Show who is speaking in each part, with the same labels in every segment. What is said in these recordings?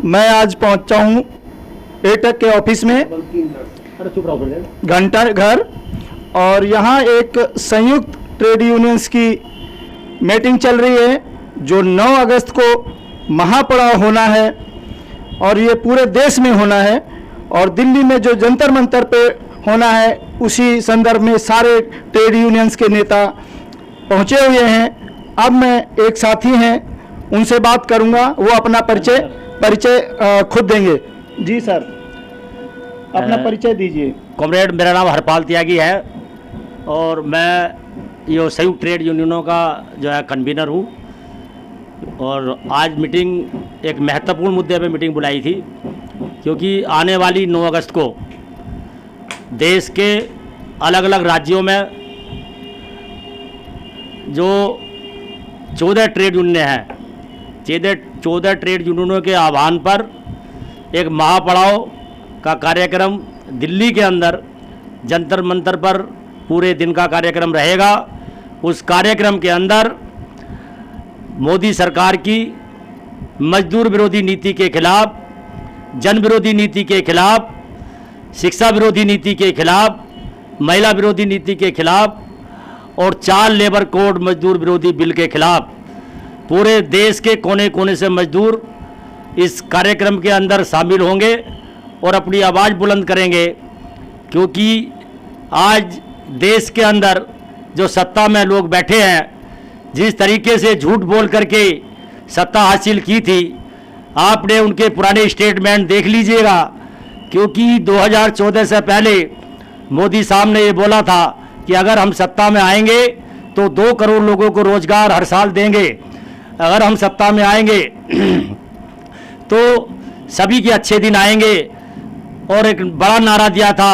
Speaker 1: मैं आज पहुंचा हूं एटक के ऑफिस में घंटा घर, और यहां एक संयुक्त ट्रेड यूनियंस की मीटिंग चल रही है जो 9 अगस्त को महापड़ाव होना है और ये पूरे देश में होना है, और दिल्ली में जो जंतर मंतर पे होना है उसी संदर्भ में सारे ट्रेड यूनियंस के नेता पहुंचे हुए हैं। अब मैं एक साथी हैं उनसे बात करूंगा, वो अपना परिचय खुद देंगे। जी सर, अपना परिचय दीजिए।
Speaker 2: कॉमरेड, मेरा नाम हरपाल त्यागी है और मैं ये संयुक्त ट्रेड यूनियनों का जो है कन्वीनर हूँ। और आज मीटिंग एक महत्वपूर्ण मुद्दे पे मीटिंग बुलाई थी, क्योंकि आने वाली 9 अगस्त को देश के अलग अलग राज्यों में जो 14 ट्रेड यूनियन हैं, 14 ट्रेड यूनियनों के आह्वान पर एक महापड़ाव का कार्यक्रम दिल्ली के अंदर जंतर मंतर पर पूरे दिन का कार्यक्रम रहेगा। उस कार्यक्रम के अंदर मोदी सरकार की मजदूर विरोधी नीति के खिलाफ, जन विरोधी नीति के खिलाफ, शिक्षा विरोधी नीति के खिलाफ, महिला विरोधी नीति के खिलाफ और 4 लेबर कोड मजदूर विरोधी बिल के खिलाफ पूरे देश के कोने कोने से मजदूर इस कार्यक्रम के अंदर शामिल होंगे और अपनी आवाज़ बुलंद करेंगे। क्योंकि आज देश के अंदर जो सत्ता में लोग बैठे हैं, जिस तरीके से झूठ बोल करके सत्ता हासिल की थी, आपने उनके पुराने स्टेटमेंट देख लीजिएगा। क्योंकि 2014 से पहले मोदी साहब ने ये बोला था कि अगर हम सत्ता में आएंगे तो 2 करोड़ लोगों को रोजगार हर साल देंगे, अगर हम सत्ता में आएंगे तो सभी के अच्छे दिन आएंगे। और एक बड़ा नारा दिया था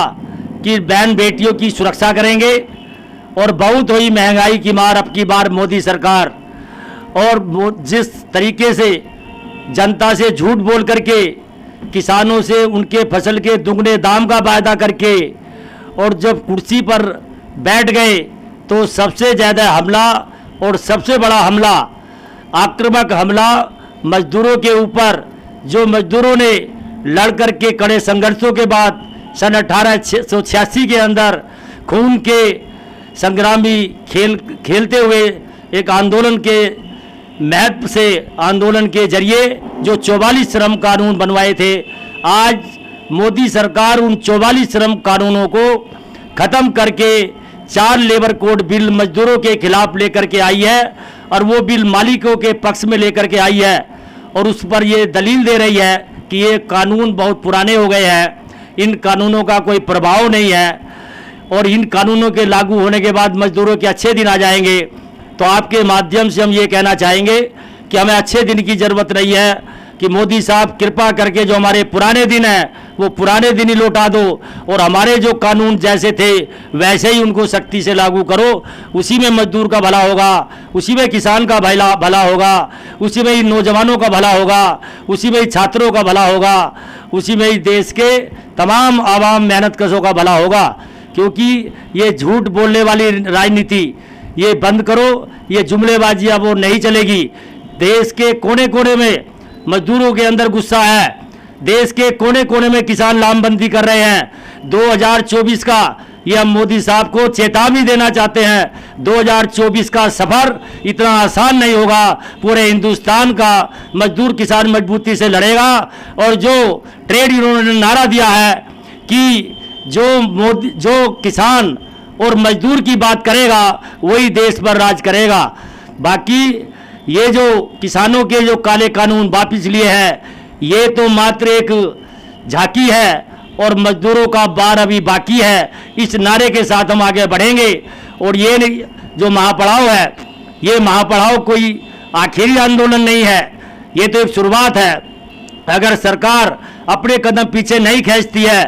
Speaker 2: कि बहन बेटियों की सुरक्षा करेंगे, और बहुत हुई महंगाई की मार अब की बार मोदी सरकार। और जिस तरीके से जनता से झूठ बोल करके, किसानों से उनके फसल के दुगने दाम का वायदा करके, और जब कुर्सी पर बैठ गए तो सबसे ज़्यादा हमला और सबसे बड़ा हमला, आक्रामक हमला मजदूरों के ऊपर, जो मजदूरों ने लड़ करके कड़े संघर्षों के बाद सन 1886 के अंदर खून के संग्रामी खेलते हुए एक आंदोलन के महत्व से, आंदोलन के जरिए जो 44 श्रम कानून बनवाए थे, आज मोदी सरकार उन 44 श्रम कानूनों को ख़त्म करके 4 लेबर कोड बिल मजदूरों के खिलाफ लेकर के आई है, और वो बिल मालिकों के पक्ष में लेकर के आई है। और उस पर ये दलील दे रही है कि ये कानून बहुत पुराने हो गए हैं, इन कानूनों का कोई प्रभाव नहीं है, और इन कानूनों के लागू होने के बाद मजदूरों के अच्छे दिन आ जाएंगे। तो आपके माध्यम से हम ये कहना चाहेंगे कि हमें अच्छे दिन की ज़रूरत नहीं है, कि मोदी साहब कृपा करके जो हमारे पुराने दिन हैं वो पुराने दिन ही लौटा दो, और हमारे जो कानून जैसे थे वैसे ही उनको सख्ती से लागू करो। उसी में मजदूर का भला होगा, उसी में किसान का भला होगा, उसी में ही नौजवानों का भला होगा, उसी में ही छात्रों का भला होगा, उसी में ही देश के तमाम आवाम मेहनतकशों का भला होगा। क्योंकि ये झूठ बोलने वाली राजनीति ये बंद करो, ये जुमलेबाजी अब वो नहीं चलेगी। देश के कोने कोने में मजदूरों के अंदर गुस्सा है, देश के कोने कोने में किसान लामबंदी कर रहे हैं। 2024 का ये हम मोदी साहब को चेतावनी देना चाहते हैं, 2024 का सफ़र इतना आसान नहीं होगा। पूरे हिंदुस्तान का मजदूर किसान मजबूती से लड़ेगा, और जो ट्रेड यूनियनों ने नारा दिया है कि जो किसान और मजदूर की बात करेगा वही देश पर राज करेगा। बाकी ये जो किसानों के जो काले कानून वापिस लिए हैं, ये तो मात्र एक झांकी है, और मजदूरों का बार अभी बाकी है। इस नारे के साथ हम आगे बढ़ेंगे। और ये जो महापड़ाव है, ये महापड़ाव कोई आखिरी आंदोलन नहीं है, ये तो एक शुरुआत है। अगर सरकार अपने कदम पीछे नहीं खींचती है,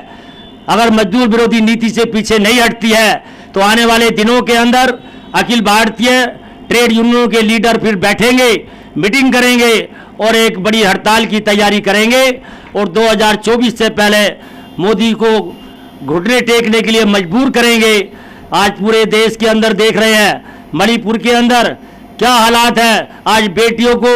Speaker 2: अगर मजदूर विरोधी नीति से पीछे नहीं हटती है, तो आने वाले दिनों के अंदर अखिल भारतीय ट्रेड यूनियनों के लीडर फिर बैठेंगे, मीटिंग करेंगे और एक बड़ी हड़ताल की तैयारी करेंगे। और 2024 से पहले मोदी को घुटने टेकने के लिए मजबूर करेंगे। आज पूरे देश के अंदर देख रहे हैं, मणिपुर के अंदर क्या हालात है। आज बेटियों को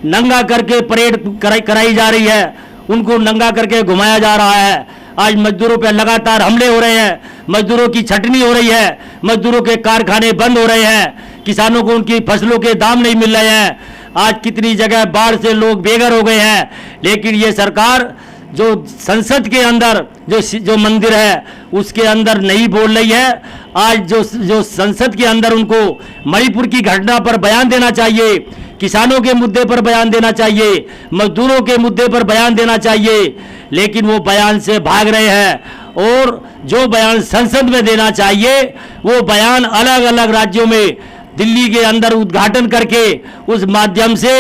Speaker 2: नंगा करके परेड कराई जा रही है, उनको नंगा करके घुमाया जा रहा है। आज मजदूरों पर लगातार हमले हो रहे हैं, मजदूरों की छटनी हो रही है, मजदूरों के कारखाने बंद हो रहे हैं, किसानों को उनकी फसलों के दाम नहीं मिल रहे हैं। आज कितनी जगह बाढ़ से लोग बेघर हो गए हैं, लेकिन ये सरकार जो संसद के अंदर जो मंदिर है उसके अंदर नहीं बोल रही है। आज जो संसद के अंदर उनको मणिपुर की घटना पर बयान देना चाहिए, किसानों के मुद्दे पर बयान देना चाहिए, मजदूरों के मुद्दे पर बयान देना चाहिए, लेकिन वो बयान से भाग रहे हैं। और जो बयान संसद में देना चाहिए वो बयान अलग अलग राज्यों में दिल्ली के अंदर उद्घाटन करके उस माध्यम से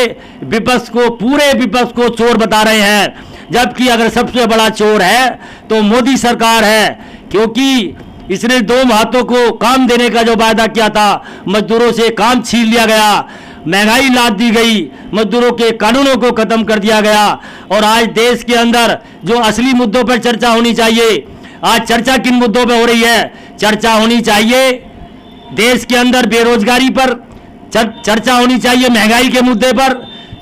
Speaker 2: विपक्ष को, पूरे विपक्ष को चोर बता रहे हैं। जबकि अगर सबसे बड़ा चोर है तो मोदी सरकार है, क्योंकि इसने 2 हाथों को काम देने का जो वायदा किया था, मजदूरों से काम छीन लिया गया, महंगाई लाद दी गई, मजदूरों के कानूनों को खत्म कर दिया गया। और आज देश के अंदर जो असली मुद्दों पर चर्चा होनी चाहिए, आज चर्चा किन मुद्दों पर हो रही है? चर्चा होनी चाहिए देश के अंदर बेरोजगारी पर, चर्चा होनी चाहिए महंगाई के मुद्दे पर,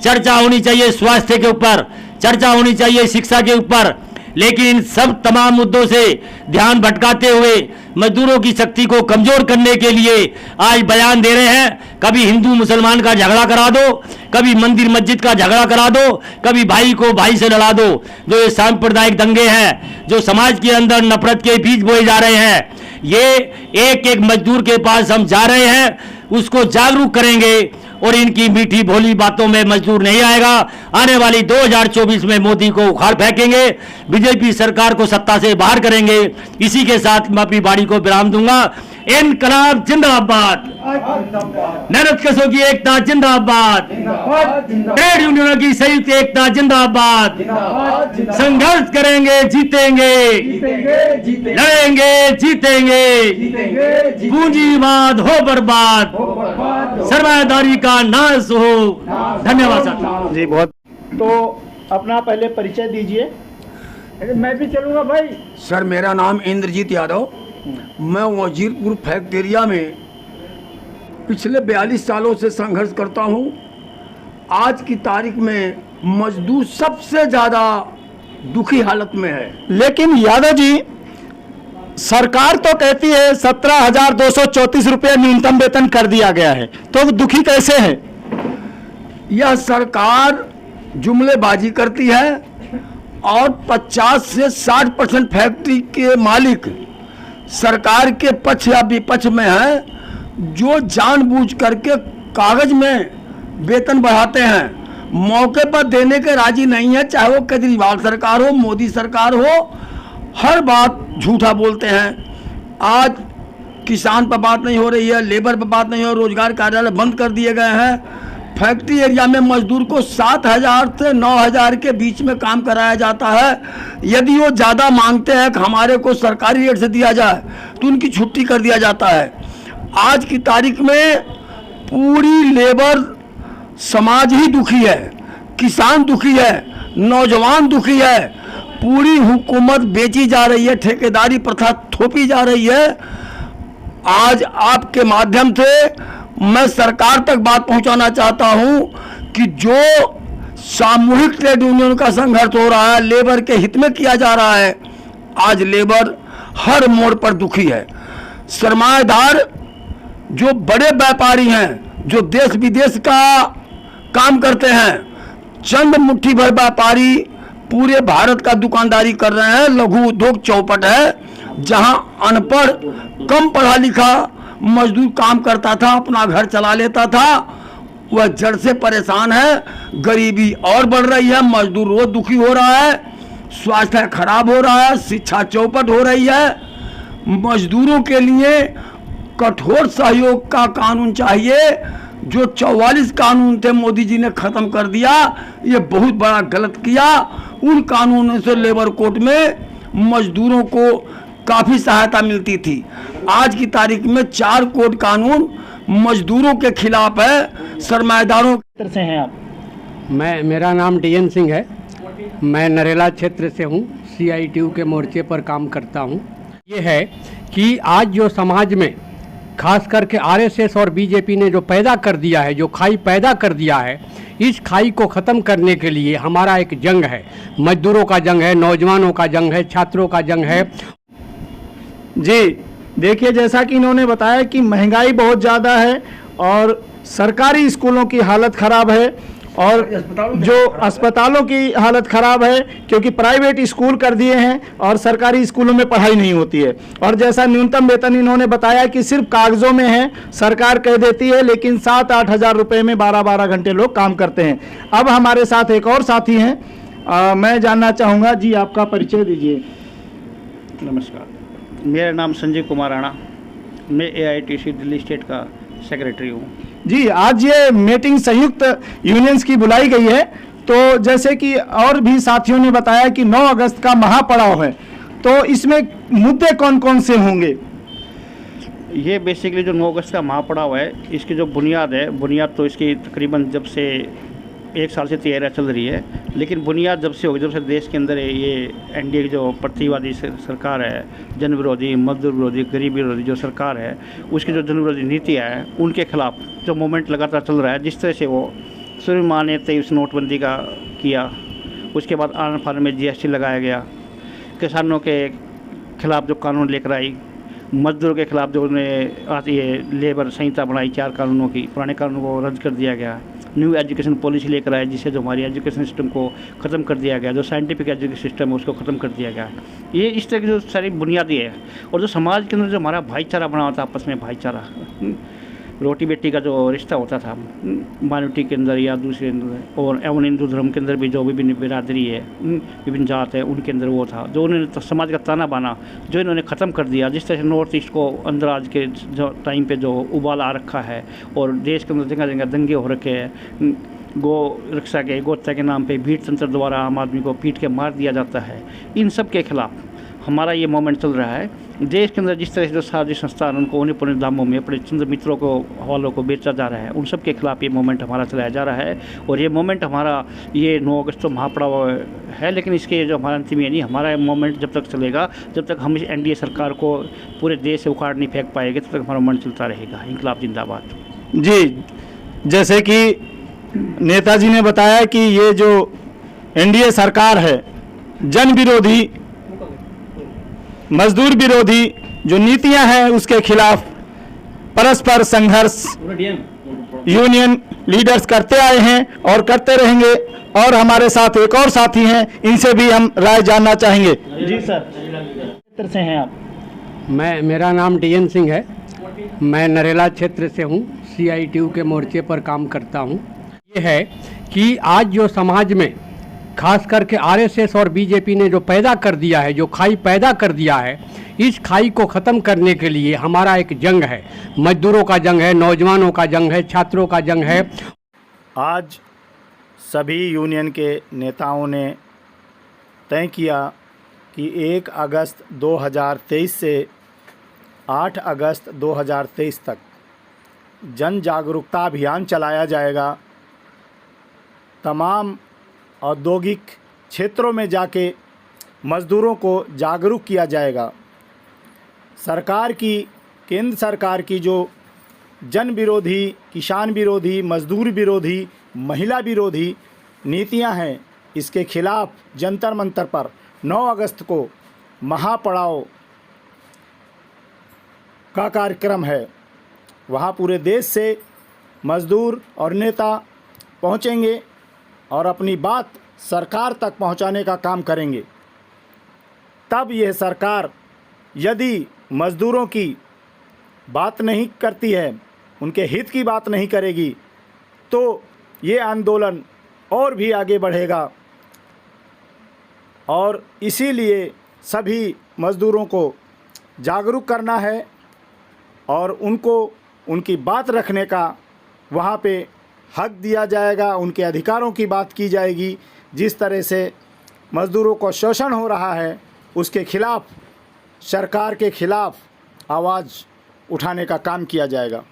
Speaker 2: चर्चा होनी चाहिए स्वास्थ्य के ऊपर, चर्चा होनी चाहिए शिक्षा के ऊपर। लेकिन इन सब तमाम मुद्दों से ध्यान भटकाते हुए मजदूरों की शक्ति को कमजोर करने के लिए आज बयान दे रहे हैं। कभी हिंदू मुसलमान का झगड़ा करा दो, कभी मंदिर मस्जिद का झगड़ा करा दो, कभी भाई को भाई से लड़ा दो। जो ये सांप्रदायिक दंगे हैं, जो समाज के अंदर नफरत के बीज बोए जा रहे हैं, ये एक एक मजदूर के पास हम जा रहे हैं, उसको जागरूक करेंगे। और इनकी मीठी भोली बातों में मजदूर नहीं आएगा। आने वाली 2024 में मोदी को उखाड़ फेंकेंगे, बीजेपी सरकार को सत्ता से बाहर करेंगे। इसी के साथ मैं अपनी वाणी को विराम दूंगा। इनकलाब जिंदाबाद, मेहनतकशों की एकता जिंदाबाद, ट्रेड यूनियनों की संयुक्त एकता जिंदाबाद। संघर्ष करेंगे, जीतेंगे, लड़ेंगे, जीतेंगे। पूंजीवाद हो बर्बाद, सरमायादारी का नाश हो। धन्यवाद साहब
Speaker 1: जी। बहुत तो अपना पहले परिचय दीजिए।
Speaker 3: मैं भी चलूंगा भाई।
Speaker 4: सर, मेरा नाम इंद्रजीत यादव, मैं वजीरपुर फैक्ट्रिया में पिछले 42 सालों से संघर्ष करता हूं। आज की तारीख में मजदूर सबसे ज़्यादा दुखी हालत में है।
Speaker 1: लेकिन यादव जी, सरकार तो कहती है 17,234 रुपये न्यूनतम वेतन कर दिया गया है, तो वो दुखी कैसे है?
Speaker 4: यह सरकार जुमलेबाजी करती है और 50 से 60% फैक्ट्री के मालिक सरकार के पक्ष या विपक्ष में है, जो जानबूझ करके कागज में वेतन बढ़ाते हैं, मौके पर देने के राजी नहीं है। चाहे वो केजरीवाल सरकार हो, मोदी सरकार हो, हर बात झूठा बोलते हैं। आज किसान पर बात नहीं हो रही है, लेबर पर बात नहीं हो, रोजगार कार्यालय बंद कर दिए गए हैं। फैक्ट्री एरिया में मजदूर को 7,000 से 9,000 के बीच में काम कराया जाता है। यदि वो ज़्यादा मांगते हैं कि हमारे को सरकारी रेट से दिया जाए, तो उनकी छुट्टी कर दिया जाता है। आज की तारीख में पूरी लेबर समाज ही दुखी है, किसान दुखी है, नौजवान दुखी है। पूरी हुकूमत बेची जा रही है, ठेकेदारी प्रथा थोपी जा रही है। आज आपके माध्यम से मैं सरकार तक बात पहुंचाना चाहता हूं कि जो सामूहिक ट्रेड यूनियन का संघर्ष हो रहा है, लेबर के हित में किया जा रहा है, आज लेबर हर मोड़ पर दुखी है। सरमाएदार जो बड़े व्यापारी हैं, जो देश विदेश का काम करते हैं, चंद मुट्ठी भर व्यापारी पूरे भारत का दुकानदारी कर रहे हैं। लघु उद्योग चौपट है, जहां अनपढ़, कम पढ़ा लिखा मजदूर काम करता था, अपना घर चला लेता था, वह जड़ से परेशान है। गरीबी और बढ़ रही है, मजदूर रोज दुखी हो रहा है, स्वास्थ्य खराब हो रहा है, शिक्षा चौपट हो रही है। मजदूरों के लिए कठोर सहयोग का कानून चाहिए। जो 44 कानून थे मोदी जी ने खत्म कर दिया, ये बहुत बड़ा गलत किया। उन कानूनों से लेबर कोर्ट में मजदूरों को काफ़ी सहायता मिलती थी। आज की तारीख में 4 कोड कानून मजदूरों के खिलाफ है, सरमाएदारों
Speaker 1: क्षेत्र से हैं आप?
Speaker 3: मेरा नाम DN सिंह है। मैं नरेला क्षेत्र से हूँ, CITU के मोर्चे पर काम करता हूँ। ये है कि आज जो समाज में खास करके आरएसएस और बीजेपी ने जो पैदा कर दिया है, जो खाई पैदा कर दिया है, इस खाई को ख़त्म करने के लिए हमारा एक जंग है। मजदूरों का जंग है, नौजवानों का जंग है, छात्रों का जंग है।
Speaker 1: जी देखिए, जैसा कि इन्होंने बताया कि महंगाई बहुत ज़्यादा है और सरकारी स्कूलों की हालत ख़राब है और जो अस्पतालों की हालत ख़राब है क्योंकि प्राइवेट स्कूल कर दिए हैं और सरकारी स्कूलों में पढ़ाई नहीं होती है। और जैसा न्यूनतम वेतन इन्होंने बताया कि सिर्फ कागज़ों में है, सरकार कह देती है, लेकिन 7-8 हज़ार रुपये में 12-12 घंटे लोग काम करते हैं। अब हमारे साथ एक और साथी हैं, मैं जानना चाहूँगा जी, आपका परिचय दीजिए।
Speaker 5: नमस्कार, मेरा नाम संजय कुमार राणा, मैं AITC दिल्ली स्टेट का सेक्रेटरी हूँ।
Speaker 1: जी, आज ये मीटिंग संयुक्त यूनियंस की बुलाई गई है, तो जैसे कि और भी साथियों ने बताया कि 9 अगस्त का महापड़ाव है, तो इसमें मुद्दे कौन कौन से होंगे?
Speaker 5: ये बेसिकली जो 9 अगस्त का महापड़ाव है, इसकी जो बुनियाद तो इसकी तकरीबन जब से 1 साल से तैयारियाँ चल रही है, लेकिन बुनियाद जब से होगी, जब से देश के अंदर ये NDA की जो प्रतिवादी सरकार है, जन विरोधी, मजदूर विरोधी, गरीब विरोधी जो सरकार है, उसकी जो जन विरोधी नीतियाँ हैं, उनके खिलाफ जो मूवमेंट लगातार चल रहा है। जिस तरह से वो शुरू माने 23 नोटबंदी का किया, उसके बाद आन फान में GST लगाया गया, किसानों के खिलाफ जो कानून लेकर आई, मजदूरों के खिलाफ जो उन्हें आती है लेबर संहिता बनाई 4 कानूनों की, पुराने कानूनों को रद्द कर दिया गया, न्यू एजुकेशन पॉलिसी लेकर आए जिससे जो हमारी एजुकेशन सिस्टम को ख़त्म कर दिया गया, जो साइंटिफिक एजुकेशन सिस्टम है उसको ख़त्म कर दिया गया। ये इस तरह की जो सारी बुनियादी है। और जो समाज के अंदर जो हमारा भाईचारा बना होता है, आपस में भाईचारा, रोटी बेटी का जो रिश्ता होता था माइनॉरिटी के अंदर या दूसरे अंदर, और एवं हिंदू धर्म के अंदर भी जो विभिन्न बिरादरी है, विभिन्न जात है, उनके अंदर वो था जो उन्होंने तो समाज का ताना बाना जो इन्होंने ख़त्म कर दिया। जिस तरह से नॉर्थ ईस्ट को अंदर आज के जो टाइम पे जो उबाल आ रखा है और देश के अंदर जगह जगह दंगे हो रखे हैं, गो रक्षा के गोत्या के नाम पे भीड़ तंत्र द्वारा आम आदमी को पीट के मार दिया जाता है, इन सब के खिलाफ हमारा ये मोमेंट चल रहा है। देश के अंदर जिस तरह से जो सार्वजनिक संस्थान उनको उन्हें पुण्य दामों में अपने चंद्र मित्रों को हवालों को बेचा जा रहा है, उन सब के खिलाफ ये मोमेंट हमारा चलाया जा रहा है। और ये मोमेंट हमारा ये 9 अगस्त तो महापड़ाव है, लेकिन इसके जो हमारा अंतिम ये नहीं, हमारा मोमेंट जब तक चलेगा, जब तक हम इस NDA सरकार को पूरे देश से उखाड़ नहीं फेंक पाएंगे, तब तक हमारा मोमेंट चलता रहेगा। इंकलाब जिंदाबाद।
Speaker 1: जी, जैसे कि नेताजी ने बताया कि ये जो NDA सरकार है, जन विरोधी, मजदूर विरोधी जो नीतियां हैं उसके खिलाफ परस्पर संघर्ष यूनियन लीडर्स करते आए हैं और करते रहेंगे। और हमारे साथ एक और साथी हैं, इनसे भी हम राय जानना चाहेंगे। जी सर, क्षेत्र से हैं आप?
Speaker 3: मेरा नाम DN सिंह है, मैं नरेला क्षेत्र से हूँ, CITU के मोर्चे पर काम करता हूँ। ये है कि आज जो समाज में खास करके आरएसएस और बीजेपी ने जो पैदा कर दिया है, जो खाई पैदा कर दिया है, इस खाई को ख़त्म करने के लिए हमारा एक जंग है। मजदूरों का जंग है, नौजवानों का जंग है, छात्रों का जंग है।
Speaker 1: आज सभी यूनियन के नेताओं ने तय किया कि 1 अगस्त 2023 से 8 अगस्त 2023 तक जन जागरूकता अभियान चलाया जाएगा। तमाम औद्योगिक क्षेत्रों में जाके मज़दूरों को जागरूक किया जाएगा। सरकार की, केंद्र सरकार की जो जन विरोधी, किसान विरोधी, मज़दूर विरोधी, महिला विरोधी नीतियां हैं, इसके खिलाफ जंतर मंतर पर 9 अगस्त को महापड़ाव का कार्यक्रम है। वहाँ पूरे देश से मज़दूर और नेता पहुँचेंगे और अपनी बात सरकार तक पहुंचाने का काम करेंगे। तब यह सरकार यदि मज़दूरों की बात नहीं करती है, उनके हित की बात नहीं करेगी, तो ये आंदोलन और भी आगे बढ़ेगा। और इसीलिए सभी मज़दूरों को जागरूक करना है और उनको उनकी बात रखने का वहाँ पे हक दिया जाएगा, उनके अधिकारों की बात की जाएगी। जिस तरह से मज़दूरों को शोषण हो रहा है, उसके खिलाफ, सरकार के खिलाफ आवाज़ उठाने का काम किया जाएगा।